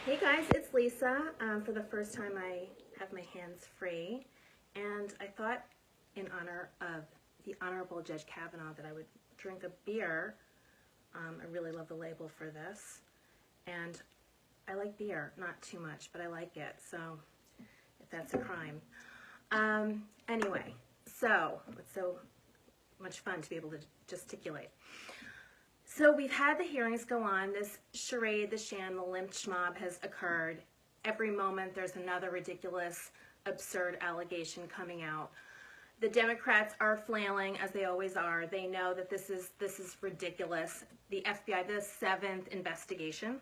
Hey guys, it's Lisa. For the first time I have my hands free, and I thought in honor of the Honorable Judge Kavanaugh that I would drink a beer. I really love the label for this, and I like beer, not too much, but I like it, so if that's a crime. Anyway, so it's so much fun to be able to gesticulate. So we've had the hearings go on. This charade, the sham, the lynch mob has occurred. Every moment there's another ridiculous, absurd allegation coming out. The Democrats are flailing, as they always are. They know that this is ridiculous. The FBI, the seventh investigation.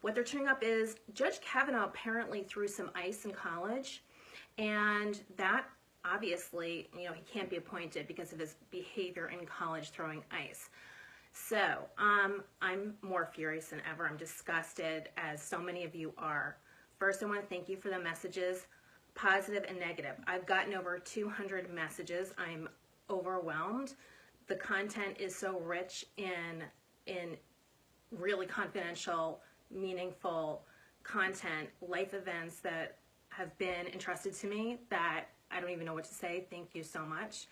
What they're turning up is Judge Kavanaugh apparently threw some ice in college, and that obviously, he can't be appointed because of his behavior in college throwing ice. So I'm more furious than ever. I'm disgusted, as so many of you are. First, I want to thank you for the messages, positive and negative. I've gotten over 200 messages. I'm overwhelmed. The content is so rich in really confidential, meaningful content, life events that have been entrusted to me that I don't even know what to say. Thank you so much.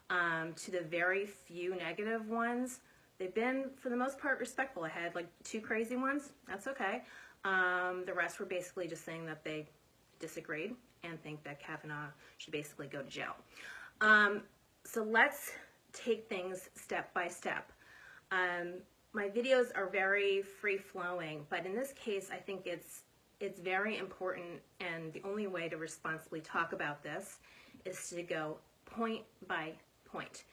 To the very few negative ones, they've been, for the most part, respectful. I had like 2 crazy ones. That's okay. The rest were basically just saying that they disagreed and think that Kavanaugh should basically go to jail. So let's take things step by step. My videos are very free-flowing, but in this case, I think it's very important, and the only way to responsibly talk about this is to go point by point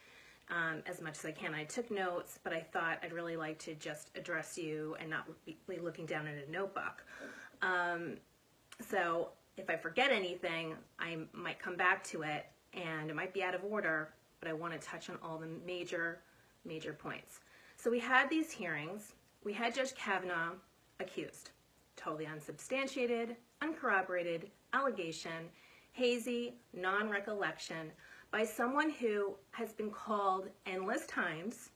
as much as I can. I took notes, but I thought I'd really like to just address you and not be looking down at a notebook. So if I forget anything, I might come back to it, and it might be out of order, but I want to touch on all the major points. So we had these hearings. We had Judge Kavanaugh accused. Totally unsubstantiated, uncorroborated allegation, hazy, non-recollection by someone who has been called endless times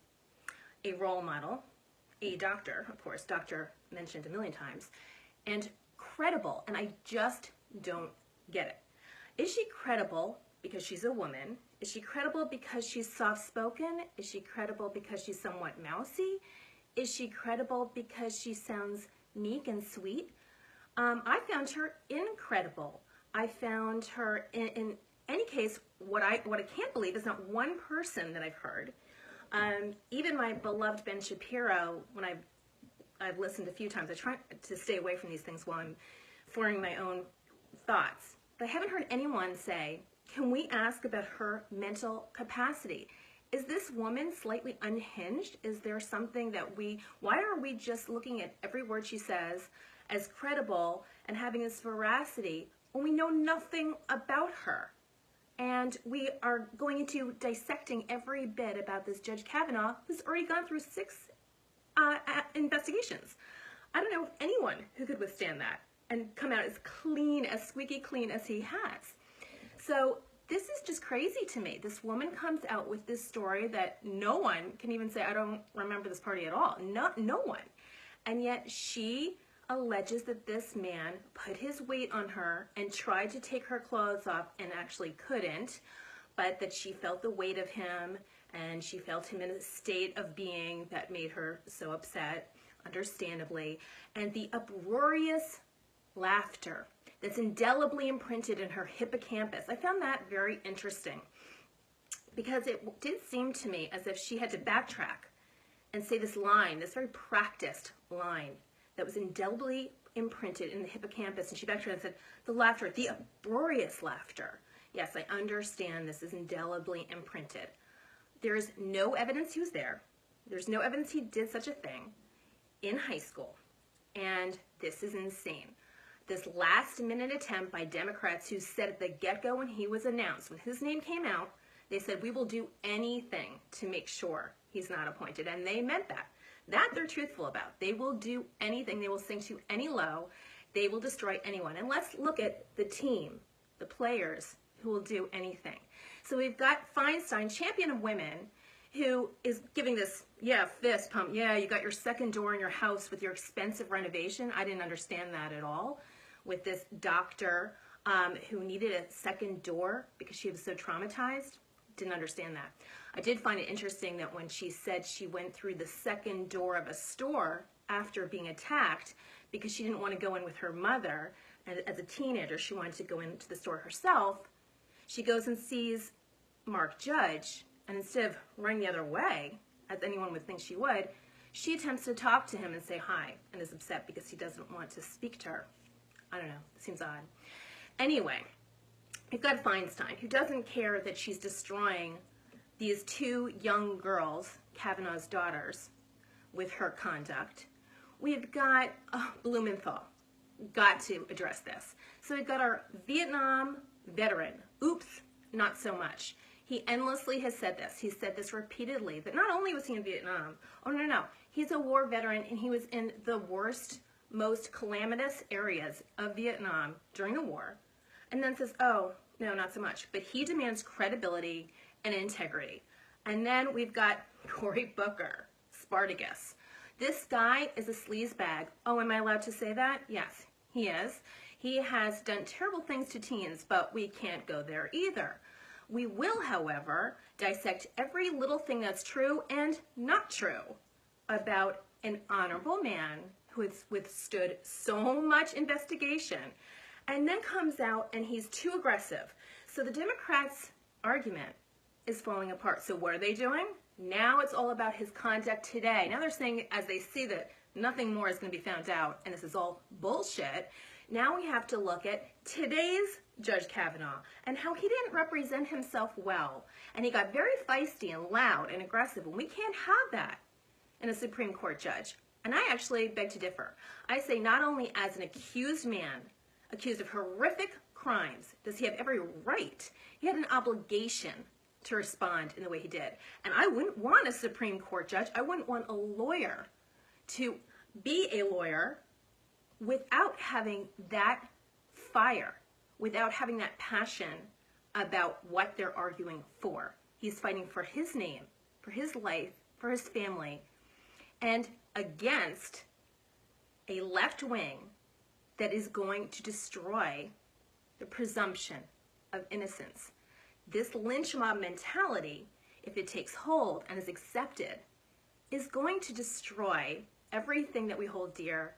a role model, a doctor, of course, doctor mentioned a million times, and credible, and I just don't get it. Is she credible because she's a woman? Is she credible because she's soft-spoken? Is she credible because she's somewhat mousy? Is she credible because she sounds meek and sweet? I found her incredible. I found her, in any case, what I can't believe is not one person that I've heard. Even my beloved Ben Shapiro, when I've listened a few times, I try to stay away from these things while I'm forming my own thoughts. But I haven't heard anyone say, can we ask about her mental capacity? Is this woman slightly unhinged? Is there something that why are we just looking at every word she says as credible and having this veracity when we know nothing about her? And we are going into dissecting every bit about this Judge Kavanaugh, who's already gone through 6 investigations. I don't know of anyone who could withstand that and come out as clean, as squeaky clean as he has. So this is just crazy to me. This woman comes out with this story that no one can even say, I don't remember this party at all. No one. And yet she alleges that this man put his weight on her and tried to take her clothes off and actually couldn't, but that she felt the weight of him and she felt him in a state of being that made her so upset, understandably. And the uproarious laughter that's indelibly imprinted in her hippocampus. I found that very interesting because it did seem to me as if she had to backtrack and say this line, this very practiced line that was indelibly imprinted in the hippocampus, and she backtracked and said, the laughter, the uproarious laughter. Yes, I understand this is indelibly imprinted. There is no evidence he was there. There's no evidence he did such a thing in high school, and this is insane. This last-minute attempt by Democrats who said at the get-go when he was announced, when his name came out, they said, we will do anything to make sure he's not appointed, and they meant that. That they're truthful about. They will do anything. They will sink to any low. They will destroy anyone. And let's look at the team, the players who will do anything. So we've got Feinstein, champion of women, who is giving this, fist pump. Yeah, you got your second door in your house with your expensive renovation. I didn't understand that at all. With this doctor who needed a second door because she was so traumatized. Didn't understand that. I did find it interesting that when she said she went through the second door of a store after being attacked because she didn't want to go in with her mother, and as a teenager she wanted to go into the store herself, she goes and sees Mark Judge, and instead of running the other way, as anyone would think she would, she attempts to talk to him and say hi, and is upset because he doesn't want to speak to her. I don't know, it seems odd. Anyway, we've got Feinstein, who doesn't care that she's destroying these two young girls, Kavanaugh's daughters, with her conduct. We've got Blumenthal. Got to address this. So we've got our Vietnam veteran. Oops, not so much. He endlessly has said this. He's said this repeatedly, that not only was he in Vietnam, no. He's a war veteran, and he was in the worst, most calamitous areas of Vietnam during the war, and then says, oh, no, not so much. But he demands credibility and integrity. And then we've got Cory Booker, Spartacus. This guy is a sleazebag. Oh, am I allowed to say that? Yes, he is. He has done terrible things to teens, but we can't go there either. We will, however, dissect every little thing that's true and not true about an honorable man who has withstood so much investigation and then comes out and he's too aggressive. So the Democrats' argument is falling apart. So what are they doing? Now it's all about his conduct today. Now they're saying, as they see that nothing more is going to be found out and this is all bullshit, now we have to look at today's Judge Kavanaugh and how he didn't represent himself well. And he got very feisty and loud and aggressive, and we can't have that in a Supreme Court judge. And I actually beg to differ. I say not only as an accused man, accused of horrific crimes, does he have every right, he had an obligation to respond in the way he did. And I wouldn't want a Supreme Court judge, I wouldn't want a lawyer to be a lawyer without having that fire, without having that passion about what they're arguing for. He's fighting for his name, for his life, for his family, and against a left wing that is going to destroy the presumption of innocence. This lynch mob mentality, if it takes hold and is accepted, is going to destroy everything that we hold dear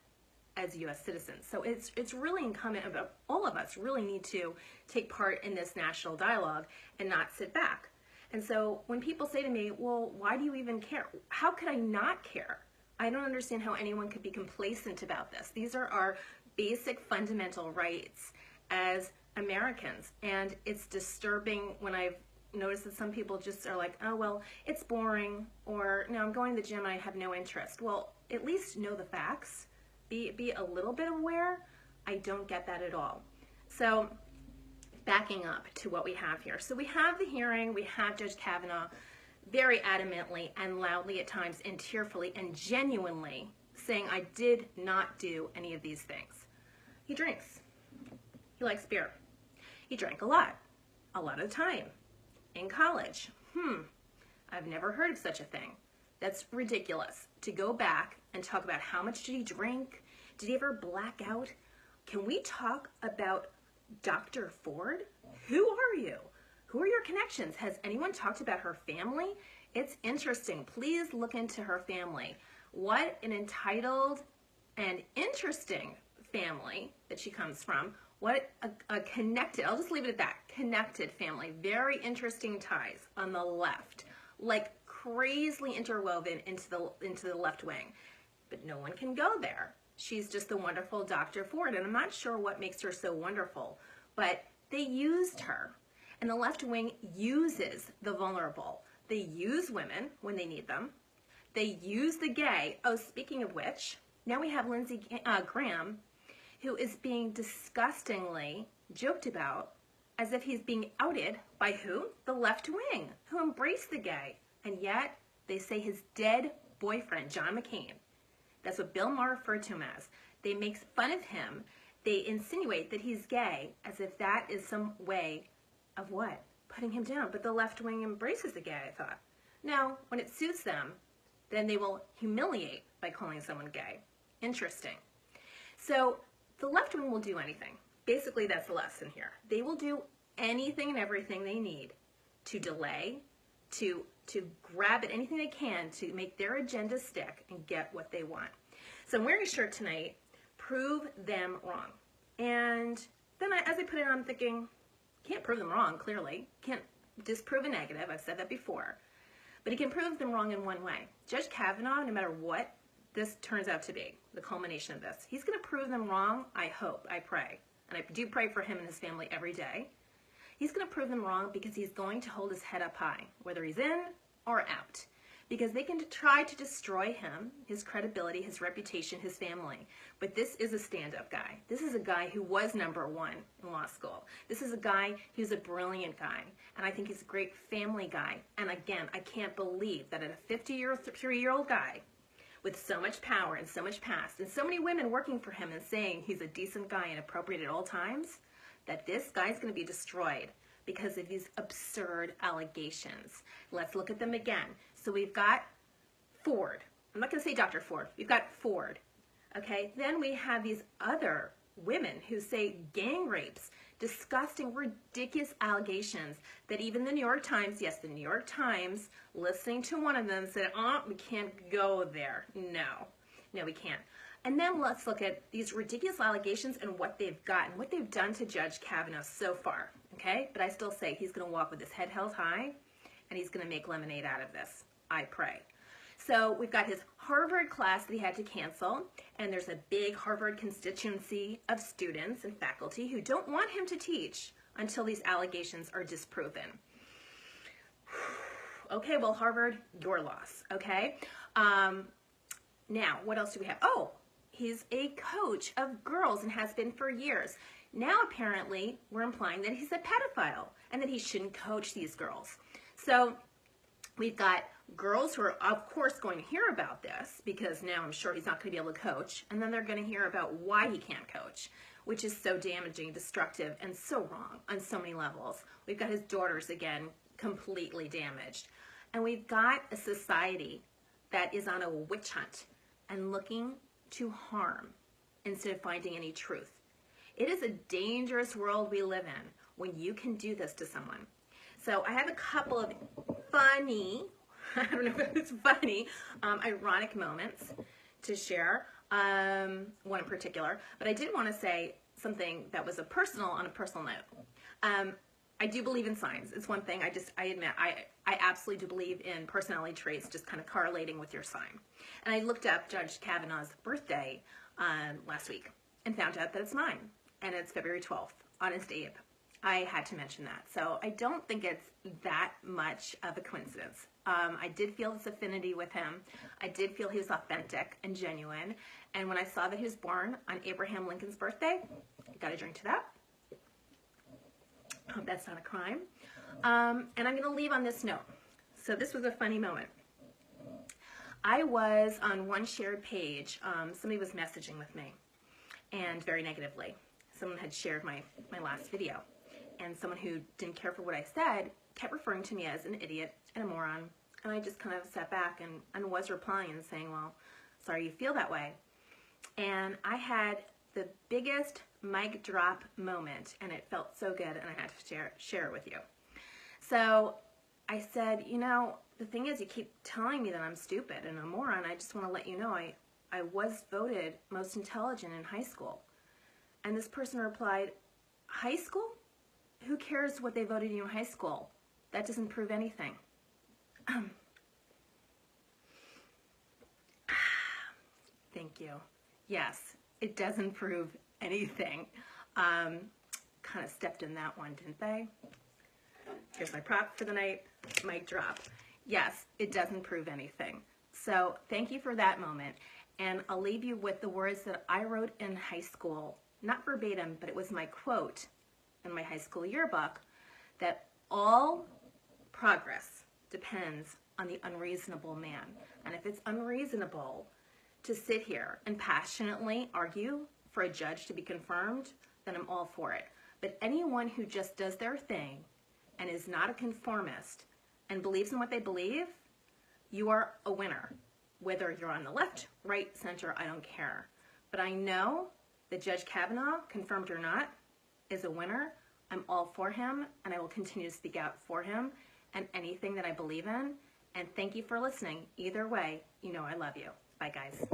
as U.S. citizens. So it's really incumbent about all of us really need to take part in this national dialogue and not sit back. And so when people say to me, well, why do you even care? How could I not care? I don't understand how anyone could be complacent about this. These are our basic fundamental rights as Americans. And it's disturbing when I've noticed that some people just are like, oh, well, it's boring, or no, I'm going to the gym and I have no interest. Well, at least know the facts. Be a little bit aware. I don't get that at all. So backing up to what we have here. So we have the hearing, we have Judge Kavanaugh very adamantly and loudly at times and tearfully and genuinely saying, I did not do any of these things. He drinks. He likes beer. He drank a lot of the time. In college. I've never heard of such a thing. That's ridiculous. To go back and talk about how much did he drink? Did he ever black out? Can we talk about Dr. Ford? Who are you? Who are your connections? Has anyone talked about her family? It's interesting. Please look into her family. What an entitled and interesting family that she comes from. What a connected, I'll just leave it at that, connected family. Very interesting ties on the left, like crazily interwoven into the left wing. But no one can go there. She's just the wonderful Dr. Ford, and I'm not sure what makes her so wonderful, but they used her. And the left wing uses the vulnerable. They use women when they need them. They use the gay. Oh, speaking of which, now we have Lindsey Graham, who is being disgustingly joked about as if he's being outed by who? The left wing, who embraced the gay. And yet, they say his dead boyfriend, John McCain, that's what Bill Maher referred to him as. They make fun of him. They insinuate that he's gay as if that is some way of what? Putting him down. But the left wing embraces the gay, I thought. No, when it suits them, then they will humiliate by calling someone gay. Interesting. So the left wing will do anything. Basically, that's the lesson here. They will do anything and everything they need to delay, to grab at anything they can to make their agenda stick and get what they want. So I'm wearing a shirt tonight, prove them wrong. And then as I put it on, I'm thinking, can't prove them wrong, clearly. Can't disprove a negative. I've said that before. But he can prove them wrong in one way. Judge Kavanaugh, no matter what this turns out to be, the culmination of this, he's going to prove them wrong, I hope, I pray. And I do pray for him and his family every day. He's going to prove them wrong because he's going to hold his head up high, whether he's in or out. Because they can try to destroy him, his credibility, his reputation, his family. But this is a stand-up guy. This is a guy who was #1 in law school. This is a guy who's a brilliant guy. And I think he's a great family guy. And again, I can't believe that a 53-year-old guy with so much power and so much past and so many women working for him and saying he's a decent guy and appropriate at all times, that this guy's going to be destroyed because of these absurd allegations. Let's look at them again. So we've got Ford. I'm not going to say Dr. Ford. We've got Ford. Okay? Then we have these other women who say gang rapes, disgusting, ridiculous allegations that even the New York Times, yes, the New York Times, listening to one of them said, oh, we can't go there. No, we can't. And then let's look at these ridiculous allegations and what they've gotten, what they've done to Judge Kavanaugh so far, okay? But I still say he's going to walk with his head held high, and he's going to make lemonade out of this. I pray. So we've got his Harvard class that he had to cancel, and there's a big Harvard constituency of students and faculty who don't want him to teach until these allegations are disproven. Okay, well, Harvard, your loss, okay? Now, what else do we have? Oh, he's a coach of girls and has been for years. Now, apparently, we're implying that he's a pedophile and that he shouldn't coach these girls. So we've got girls who are, of course, going to hear about this because now I'm sure he's not going to be able to coach. And then they're going to hear about why he can't coach, which is so damaging, destructive, and so wrong on so many levels. We've got his daughters, again, completely damaged. And we've got a society that is on a witch hunt and looking to harm instead of finding any truth. It is a dangerous world we live in when you can do this to someone. So I have a couple of funny, I don't know if it's funny, ironic moments to share, one in particular, but I did want to say something that was on a personal note. I do believe in signs. It's one thing I admit, I absolutely do believe in personality traits just kind of correlating with your sign. And I looked up Judge Kavanaugh's birthday last week and found out that it's mine, and it's February 12th, Honest Abe. I had to mention that. So I don't think it's that much of a coincidence. I did feel this affinity with him. I did feel he was authentic and genuine. And when I saw that he was born on Abraham Lincoln's birthday, I got a drink to that. Hope that's not a crime. And I'm going to leave on this note. So this was a funny moment. I was on one shared page. Somebody was messaging with me, and very negatively. Someone had shared my last video. And someone who didn't care for what I said kept referring to me as an idiot and a moron. And I just kind of sat back and was replying and saying, well, sorry you feel that way. And I had the biggest mic drop moment, and it felt so good, and I had to share it with you. So I said, you know, the thing is, you keep telling me that I'm stupid and a moron. I just want to let you know I was voted most intelligent in high school. And this person replied, high school? Who cares what they voted you in high school? That doesn't prove anything. Thank you. Yes, it doesn't prove anything. Kind of stepped in that one, didn't they? Here's my prop for the night. Mic drop. Yes, it doesn't prove anything. So thank you for that moment. And I'll leave you with the words that I wrote in high school. Not verbatim, but it was my quote in my high school yearbook, that all progress depends on the unreasonable man. And if it's unreasonable to sit here and passionately argue for a judge to be confirmed, then I'm all for it. But anyone who just does their thing and is not a conformist and believes in what they believe, You are a winner. Whether you're on the left, right, center, I don't care. But I know that Judge Kavanaugh, confirmed or not, is a winner. I'm all for him, and I will continue to speak out for him and anything that I believe in. And thank you for listening. Either way, you know I love you. Bye, guys.